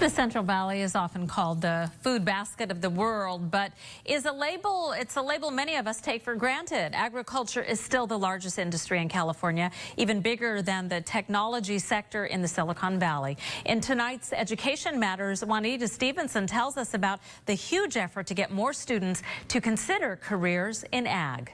The Central Valley is often called the food basket of the world, but it's a label many of us take for granted. Agriculture is still the largest industry in California, even bigger than the technology sector in the Silicon Valley. In tonight's Education Matters, Juanita Stevenson tells us about the huge effort to get more students to consider careers in ag.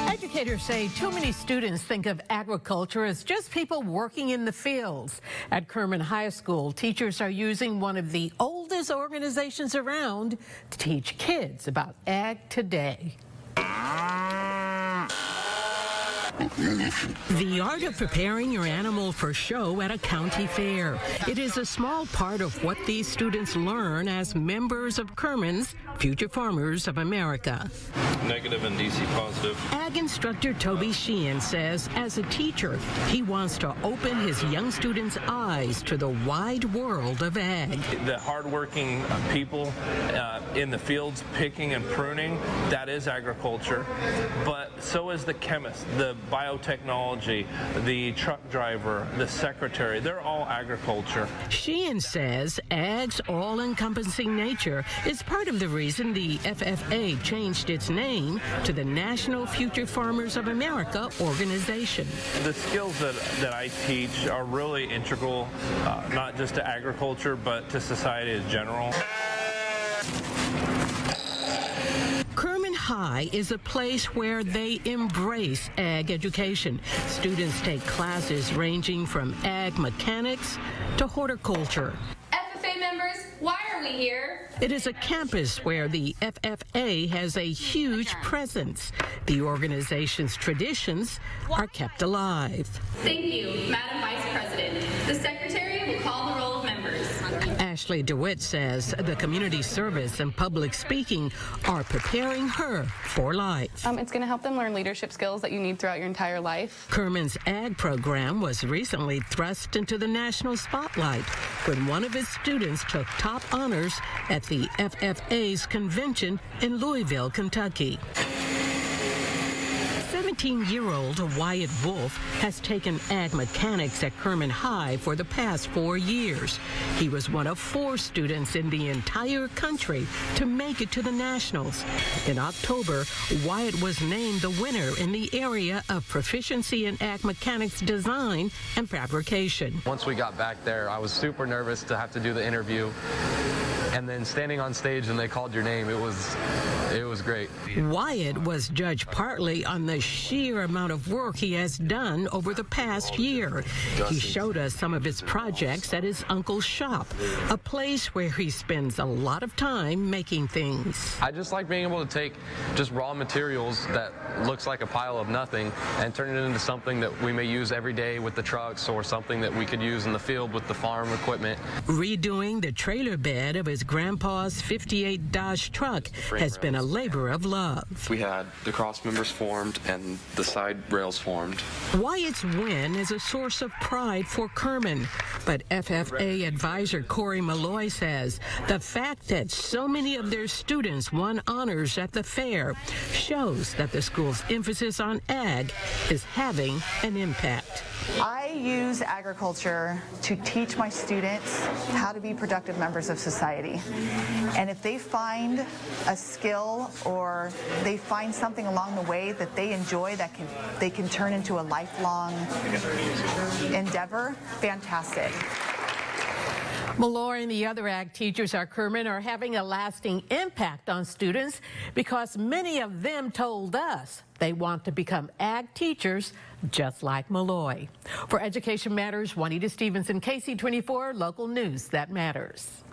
Educators say too many students think of agriculture as just people working in the fields. At Kerman High School, teachers are using one of the oldest organizations around to teach kids about ag today. The art of preparing your animal for show at a county fair. It is a small part of what these students learn as members of Kerman's Future Farmers of America. Negative and DC positive. Ag instructor Toby Sheehan says as a teacher, he wants to open his young students' eyes to the wide world of ag. The hardworking people in the fields picking and pruning, that is agriculture. But so is the chemist, the biotechnology, the truck driver, the secretary. They're all agriculture. Sheehan says ag's all-encompassing nature is part of the reason the FFA changed its name to the National Future Farmers of America organization. The skills that I teach are really integral, not just to agriculture, but to society in general. Kerman High is a place where they embrace ag education. Students take classes ranging from ag mechanics to horticulture. FFA members, why are we here? It is a campus where the FFA has a huge presence. The organization's traditions are kept alive. Thank you, Madam Vice President. The Secretary will call the roll of members. Ashley DeWitt says the community service and public speaking are preparing her for life. It's going to help them learn leadership skills that you need throughout your entire life. Kerman's ag program was recently thrust into the national spotlight when one of his students took top honors at the FFA's convention in Louisville, Kentucky. 17-year-old Wyatt Wolf has taken ag mechanics at Kerman High for the past 4 years. He was one of 4 students in the entire country to make it to the Nationals. In October, Wyatt was named the winner in the area of proficiency in ag mechanics design and fabrication. Once we got back there, I was super nervous to have to do the interview. And then standing on stage and they called your name, it was great. Wyatt was judged partly on the sheer amount of work he has done over the past year. He showed us some of his projects at his uncle's shop, a place where he spends a lot of time making things. I just like being able to take just raw materials that looks like a pile of nothing and turn it into something that we may use every day with the trucks or something that we could use in the field with the farm equipment. Redoing the trailer bed of his grandpa's 58 Dodge truck has been a labor of love. We had the cross members formed and the side rails formed. Wyatt's win is a source of pride for Kerman, but FFA advisor Corey Malloy says the fact that so many of their students won honors at the fair shows that the school's emphasis on ag is having an impact. I use agriculture to teach my students how to be productive members of society. And if they find a skill or they find something along the way that they enjoy that they can turn into a lifelong endeavor, fantastic. Malloy and the other ag teachers at Kerman are having a lasting impact on students because many of them told us they want to become ag teachers just like Malloy. For Education Matters, Juanita Stevenson, KC24, local news that matters.